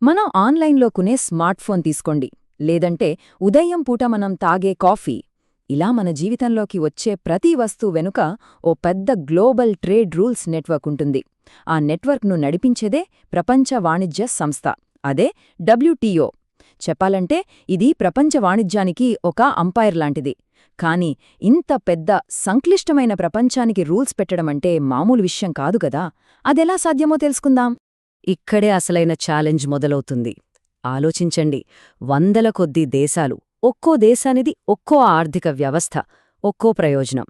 మనం ఆన్లైన్లో కొనే స్మార్ట్ ఫోన్ తీసుకోండి, లేదంటే ఉదయం పూట మనం తాగే కాఫీ, ఇలా మన జీవితంలోకి వచ్చే ప్రతి వస్తువు వెనుక ఓ పెద్ద గ్లోబల్ ట్రేడ్ రూల్స్ నెట్వర్క్ ఉంటుంది. ఆ నెట్వర్క్ను నడిపించేదే ప్రపంచ వాణిజ్య సంస్థ, అదే డబ్ల్యూటీఓ. చెప్పాలంటే ఇది ప్రపంచ వాణిజ్యానికి ఒక అంపైర్ లాంటిది. కానీ ఇంత పెద్ద సంక్లిష్టమైన ప్రపంచానికి రూల్స్ పెట్టడమంటే మామూలు విషయం కాదు కదా. అదెలా సాధ్యమో తెలుసుకుందాం. ఇక్కడే అసలైన ఛాలెంజ్ మొదలవుతుంది. ఆలోచించండి, వందల కొద్దీ దేశాలు, ఒక్కో దేశానిది ఒక్కో ఆర్థిక వ్యవస్థ, ఒక్కో ప్రయోజనం.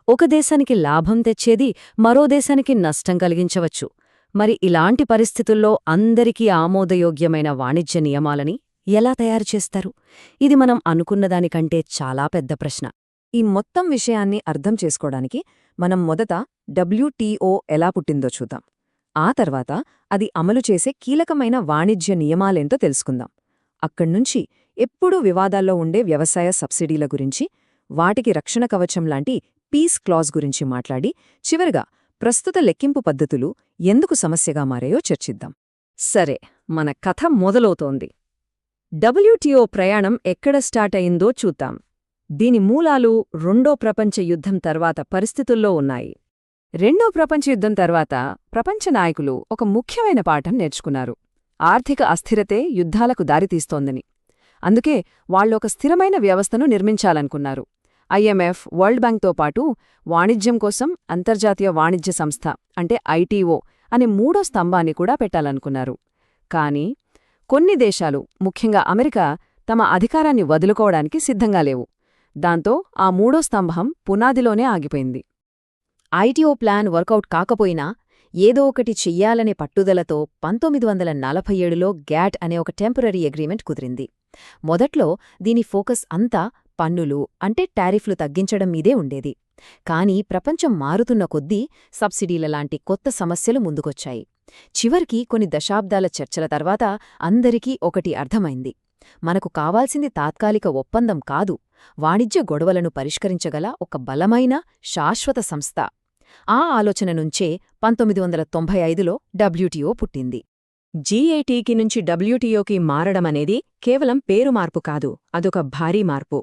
ఒక దేశానికి లాభం తెచ్చేది మరో దేశానికి నష్టం కలిగించవచ్చు. మరి ఇలాంటి పరిస్థితుల్లో అందరికీ ఆమోదయోగ్యమైన వాణిజ్య నియమాలని ఎలా తయారుచేస్తారు? ఇది మనం అనుకున్నదానికంటే చాలా పెద్ద ప్రశ్న. ఈ మొత్తం విషయాన్ని అర్థం చేసుకోవడానికి మనం మొదట డబ్ల్యూటీఓ ఎలా పుట్టిందో చూద్దాం. ఆ తర్వాత అది అమలు చేసే కీలకమైన వాణిజ్య నియమాలేంటో తెలుసుకుందాం. అక్కడ్నుంచి ఎప్పుడూ వివాదాల్లో ఉండే వ్యవసాయ సబ్సిడీల గురించి, వాటికి రక్షణ కవచం లాంటి పీస్ క్లాజ్ గురించి మాట్లాడి, చివరగా ప్రస్తుత లెక్కింపు పద్ధతులు ఎందుకు సమస్యగా మారాయో చర్చిద్దాం. సరే, మన కథ మొదలవుతోంది. డబ్ల్యూటీఓ ప్రయాణం ఎక్కడ స్టార్ట్ అయిందో చూద్దాం. దీని మూలాలు రెండో ప్రపంచ యుద్ధం తర్వాత పరిస్థితుల్లో ఉన్నాయి. రెండో ప్రపంచ యుద్ధం తర్వాత ప్రపంచ నాయకులు ఒక ముఖ్యమైన పాఠం నేర్చుకున్నారు. ఆర్థిక అస్థిరతే యుద్ధాలకు దారితీస్తోందని. అందుకే వాళ్ళొక స్థిరమైన వ్యవస్థను నిర్మించాలనుకున్నారు. ఐఎంఎఫ్, వరల్డ్ బ్యాంక్తో పాటు వాణిజ్యం కోసం అంతర్జాతీయ వాణిజ్య సంస్థ అంటే ఐటీఓ అనే మూడో స్తంభాన్ని కూడా పెట్టాలనుకున్నారు. కానీ కొన్ని దేశాలు, ముఖ్యంగా అమెరికా, తమ అధికారాన్ని వదులుకోవడానికి సిద్ధంగా లేవు. దాంతో ఆ మూడో స్తంభం పునాదిలోనే ఆగిపోయింది. ఐటీఓ ప్లాన్ వర్కౌట్ కాకపోయినా ఏదో ఒకటి చెయ్యాలనే పట్టుదలతో 1947లో గ్యాట్ అనే ఒక టెంపరరీ అగ్రీమెంట్ కుదిరింది. మొదట్లో దీని ఫోకస్ అంతా పన్నులు అంటే టారిఫ్లు తగ్గించడం మీదే ఉండేది. కానీ ప్రపంచం మారుతున్న కొద్దీ సబ్సిడీల లాంటి కొత్త సమస్యలు ముందుకొచ్చాయి. చివరికి కొన్ని దశాబ్దాల చర్చల తర్వాత అందరికీ ఒకటి అర్థమైంది. మనకు కావాల్సింది తాత్కాలిక ఒప్పందం కాదు, వాణిజ్య గొడవలను పరిష్కరించగల ఒక బలమైన, శాశ్వత సంస్థ. ఆ ఆలోచన నుంచే 1995లో డబ్ల్యూటీఓ పుట్టింది. G8కి నుంచి డబ్ల్యూటీఓకి మారడమనేది కేవలం పేరు మార్పు కాదు, అదొక భారీ మార్పు.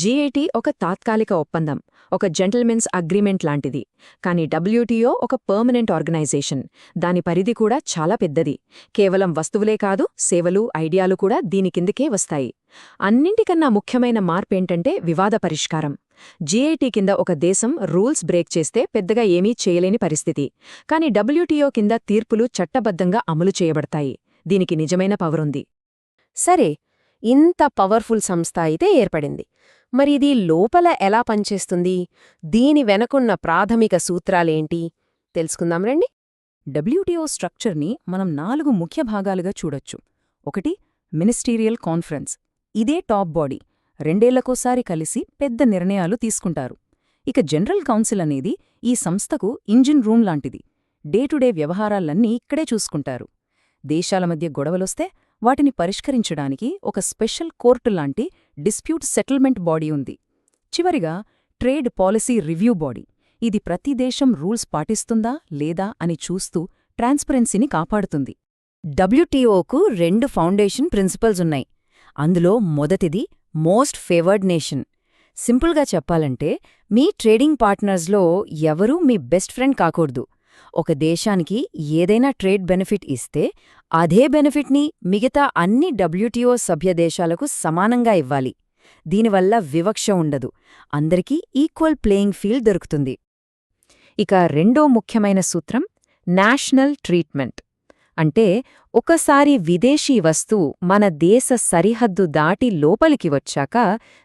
G8 ఒక తాత్కాలిక ఒప్పందం, ఒక జెంటిల్మెన్స్ అగ్రిమెంట్ లాంటిది. కానీ డబ్ల్యూటీఓ ఒక పర్మనెంట్ ఆర్గనైజేషన్. దాని పరిధి కూడా చాలా పెద్దది. కేవలం వస్తువులే కాదు, సేవలు, ఐడియాలు కూడా దీని కిందకే వస్తాయి. అన్నింటికన్నా ముఖ్యమైన మార్పేంటంటే వివాద పరిష్కారం. G8 కింద ఒక దేశం రూల్స్ బ్రేక్ చేస్తే పెద్దగా ఏమీ చేయలేని పరిస్థితి. కానీ డబ్ల్యూటీఓ కింద తీర్పులు చట్టబద్ధంగా అమలు చేయబడతాయి. దీనికి నిజమైన పవరుంది. సరే, ఇంత పవర్ఫుల్ సంస్థ అయితే ఏర్పడింది. మరి ఇది లోపల ఎలా పనిచేస్తుంది? దీని వెనకున్న ప్రాథమిక సూత్రాలేంటి తెలుసుకుందాం రండి. డబ్ల్యూటీఓ స్ట్రక్చర్ని మనం 4 ముఖ్య భాగాలుగా చూడొచ్చు. 1, మినిస్టీరియల్ కాన్ఫరెన్స్. ఇదే టాప్ బాడీ. 2 ఏళ్లకోసారి కలిసి పెద్ద నిర్ణయాలు తీసుకుంటారు. ఇక జనరల్ కౌన్సిల్ అనేది ఈ సంస్థకు ఇంజిన్ రూమ్ లాంటిది. డే టు డే వ్యవహారాలన్నీ ఇక్కడే చూసుకుంటారు. దేశాల మధ్య గొడవలొస్తే వాటిని పరిష్కరించడానికి ఒక స్పెషల్ కోర్టు లాంటి డిస్ప్యూట్ సెటిల్మెంట్ బాడీ ఉంది. చివరిగా ట్రేడ్ పాలసీ రివ్యూ బాడీ. ఇది ప్రతి దేశం రూల్స్ పాటిస్తుందా లేదా అని చూస్తూ ట్రాన్స్పరెన్సీని కాపాడుతుంది. డబ్ల్యూటీఓకు 2 ఫౌండేషన్ ప్రిన్సిపల్స్ ఉన్నాయి. అందులో మొదటిది మోస్ట్ ఫేవర్డ్ నేషన్. సింపుల్గా చెప్పాలంటే మీ ట్రేడింగ్ పార్ట్నర్స్లో ఎవరూ మీ బెస్ట్ ఫ్రెండ్ కాకూడదు. ఒక దేశానికి ఏదైనా ట్రేడ్ బెనిఫిట్ ఇస్తే అదే బెనిఫిట్ని మిగతా అన్ని డబ్ల్యూటీఓ సభ్య దేశాలకు సమానంగా ఇవ్వాలి. దీనివల్ల వివక్ష ఉండదు, అందరికీ ఈక్వల్ ప్లేయింగ్ ఫీల్డ్ దొరుకుతుంది. ఇక రెండో ముఖ్యమైన సూత్రం నేషనల్ ట్రీట్మెంట్. అంటే ఒకసారి విదేశీ వస్తువు మన దేశ సరిహద్దు దాటి లోపలికి వచ్చాక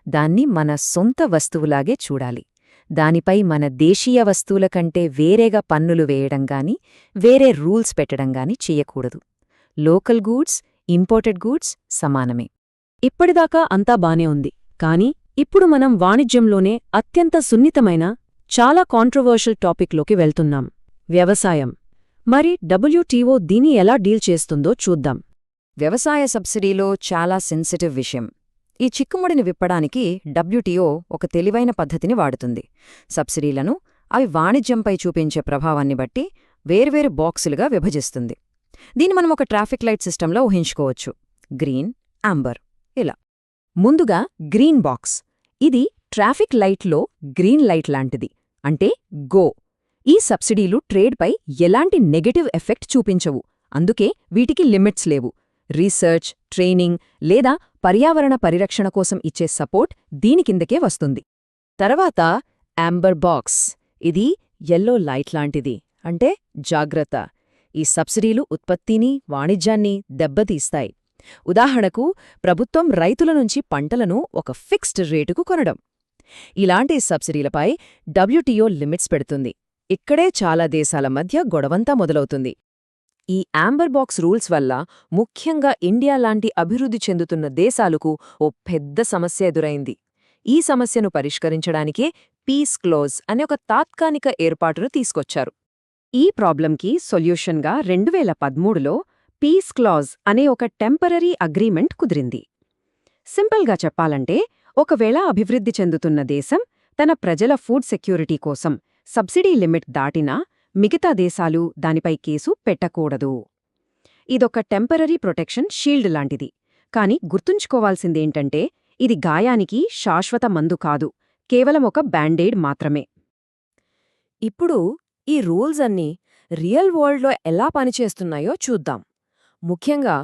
దాన్ని మన సొంత వస్తువులాగే చూడాలి. దానిపై మన దేశీయ వస్తువుల కంటే వేరేగా పన్నులు వేయడంగాని, వేరే రూల్స్ పెట్టడంగాని చెయ్యకూడదు. లోకల్ గూడ్స్, ఇంపోర్టెడ్ గూడ్స్ సమానమే. ఇప్పటిదాకా అంతా బానే ఉంది. కానీ ఇప్పుడు మనం వాణిజ్యంలోనే అత్యంత సున్నితమైన, చాలా కాంట్రవర్షియల్ టాపిక్లోకి వెళ్తున్నాం: వ్యవసాయం. మరి డబ్ల్యూటీఓ దీన్ని ఎలా డీల్ చేస్తుందో చూద్దాం. వ్యవసాయ సబ్సిడీలో చాలా సెన్సిటివ్ విషయం. ఈ చిక్కుముడిని విప్పడానికి డబ్ల్యూటీఓ ఒక తెలివైన పద్ధతిని వాడుతుంది. సబ్సిడీలను అవి వాణిజ్యంపై చూపించే ప్రభావాన్ని బట్టి వేర్వేరు బాక్సులుగా విభజిస్తుంది. దీన్ని మనం ఒక ట్రాఫిక్ లైట్ సిస్టంలో ఊహించుకోవచ్చు. గ్రీన్, యాంబర్ ఇలా. ముందుగా గ్రీన్ బాక్స్. ఇది ట్రాఫిక్ లైట్లో గ్రీన్ లైట్ లాంటిది, అంటే గో. ఈ సబ్సిడీలు ట్రేడ్పై ఎలాంటి నెగెటివ్ ఎఫెక్ట్ చూపించవు, అందుకే వీటికి లిమిట్స్ లేవు. రీసెర్చ్, ట్రైనింగ్ లేదా పర్యావరణ పరిరక్షణ కోసం ఇచ్చే సపోర్ట్ దీని కిందకే వస్తుంది. తర్వాత యాంబర్ బాక్స్. ఇది యెల్లో లైట్ లాంటిది, అంటే జాగ్రత్త. ఈ సబ్సిడీలు ఉత్పత్తిని, వాణిజ్యాన్ని దెబ్బతీస్తాయి. ఉదాహరణకు, ప్రభుత్వం రైతుల నుంచి పంటలను ఒక ఫిక్స్డ్ రేటుకు కొనడం. ఇలాంటి సబ్సిడీలపై డబ్ల్యూటీఓ లిమిట్స్ పెడుతుంది. ఇక్కడే చాలా దేశాల మధ్య గొడవంతా మొదలవుతుంది. ఈ యాంబర్ బాక్స్ రూల్స్ వల్ల ముఖ్యంగా ఇండియా లాంటి అభివృద్ధి చెందుతున్న దేశాలకు ఓ పెద్ద సమస్య ఎదురైంది. ఈ సమస్యను పరిష్కరించడానికే పీస్ క్లోజ్ అనే ఒక తాత్కాలిక ఏర్పాటును తీసుకొచ్చారు. ఈ ప్రాబ్లంకి సొల్యూషన్గా 2013లో పీస్ క్లాజ్ అనే ఒక టెంపరరీ అగ్రీమెంట్ కుదిరింది. సింపుల్గా చెప్పాలంటే, ఒకవేళ అభివృద్ధి చెందుతున్న దేశం తన ప్రజల ఫుడ్ సెక్యూరిటీ కోసం సబ్సిడీ లిమిట్ దాటినా మిగతా దేశాలు దానిపై కేసు పెట్టకూడదు. ఇదొక టెంపరరీ ప్రొటెక్షన్ షీల్డ్ లాంటిది. కాని గుర్తుంచుకోవాల్సిందేంటంటే, ఇది గాయానికి శాశ్వత మందు కాదు, కేవలం ఒక బ్యాండేడ్ మాత్రమే. ఇప్పుడు ఈ రూల్స్ అన్నీ రియల్ వరల్డ్లో ఎలా పనిచేస్తున్నాయో చూద్దాం. ముఖ్యంగా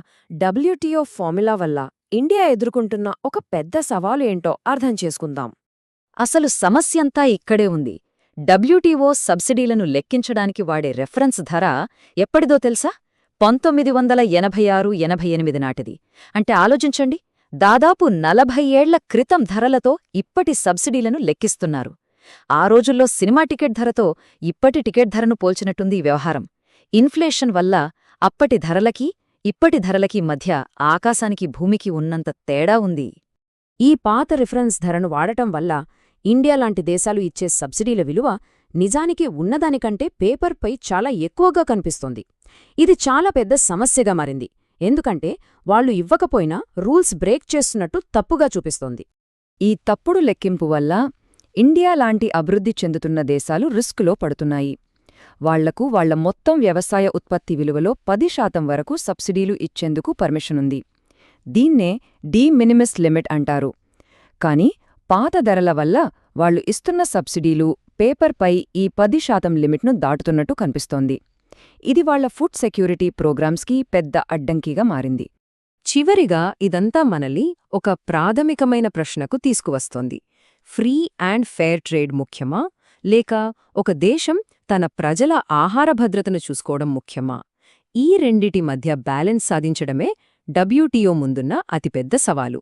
డబ్ల్యూటీఓ ఫార్ములా వల్ల ఇండియా ఎదుర్కొంటున్న ఒక పెద్ద సవాలు ఏంటో అర్థం చేసుకుందాం. అసలు సమస్యంతా ఇక్కడే ఉంది. డబ్ల్యూటీఓ సబ్సిడీలను లెక్కించడానికి వాడే రెఫరెన్స్ ధర ఎప్పటిదో తెలుసా? 1986-88 నాటిది. అంటే ఆలోచించండి, దాదాపు 40 ఏళ్ల క్రితం ధరలతో ఇప్పటి సబ్సిడీలను లెక్కిస్తున్నారు. ఆ రోజుల్లో సినిమా టికెట్ ధరతో ఇప్పటి టికెట్ ధరను పోల్చినట్టుంది ఈ వ్యవహారం. ఇన్ఫ్లేషన్ వల్ల అప్పటి ధరలకి ఇప్పటి ధరలకి మధ్య ఆకాశానికి భూమికి ఉన్నంత తేడా ఉంది. ఈ పాత రిఫరెన్స్ ధరను వాడటం వల్ల ఇండియా లాంటి దేశాలు ఇచ్చే సబ్సిడీల విలువ నిజానికి ఉన్నదానికంటే పేపర్పై చాలా ఎక్కువగా కనిపిస్తోంది. ఇది చాలా పెద్ద సమస్యగా మారింది, ఎందుకంటే వాళ్లు ఇవ్వకపోయినా రూల్స్ బ్రేక్ చేస్తున్నట్టు తప్పుగా చూపిస్తోంది. ఈ తప్పుడు లెక్కింపు వల్ల ఇండియా లాంటి అభివృద్ధి చెందుతున్న దేశాలు రిస్కులో పడుతున్నాయి. వాళ్లకు వాళ్ల మొత్తం వ్యవసాయ ఉత్పత్తి విలువలో 10% వరకు సబ్సిడీలు ఇచ్చేందుకు పర్మిషనుంది. దీన్నే డీ మినిమిస్ లిమిట్ అంటారు. కాని పాత ధరల వల్ల వాళ్లు ఇస్తున్న సబ్సిడీలు పేపర్పై ఈ 10% లిమిట్ను దాటుతున్నట్టు కనిపిస్తోంది. ఇది వాళ్ల ఫుడ్ సెక్యూరిటీ ప్రోగ్రామ్స్కి పెద్ద అడ్డంకిగా మారింది. చివరిగా ఇదంతా మనల్ని ఒక ప్రాథమికమైన ప్రశ్నకు తీసుకువస్తోంది. ఫ్రీ అండ్ ఫెయిర్ ట్రేడ్ ముఖ్యమా, లేక ఒక దేశం తన ప్రజల ఆహార భద్రతను చూసుకోవడం ముఖ్యమా? ఈ రెండిటి మధ్య బ్యాలెన్స్ సాధించడమే డబ్ల్యూటీఓ ముందున్న అతిపెద్ద సవాలు.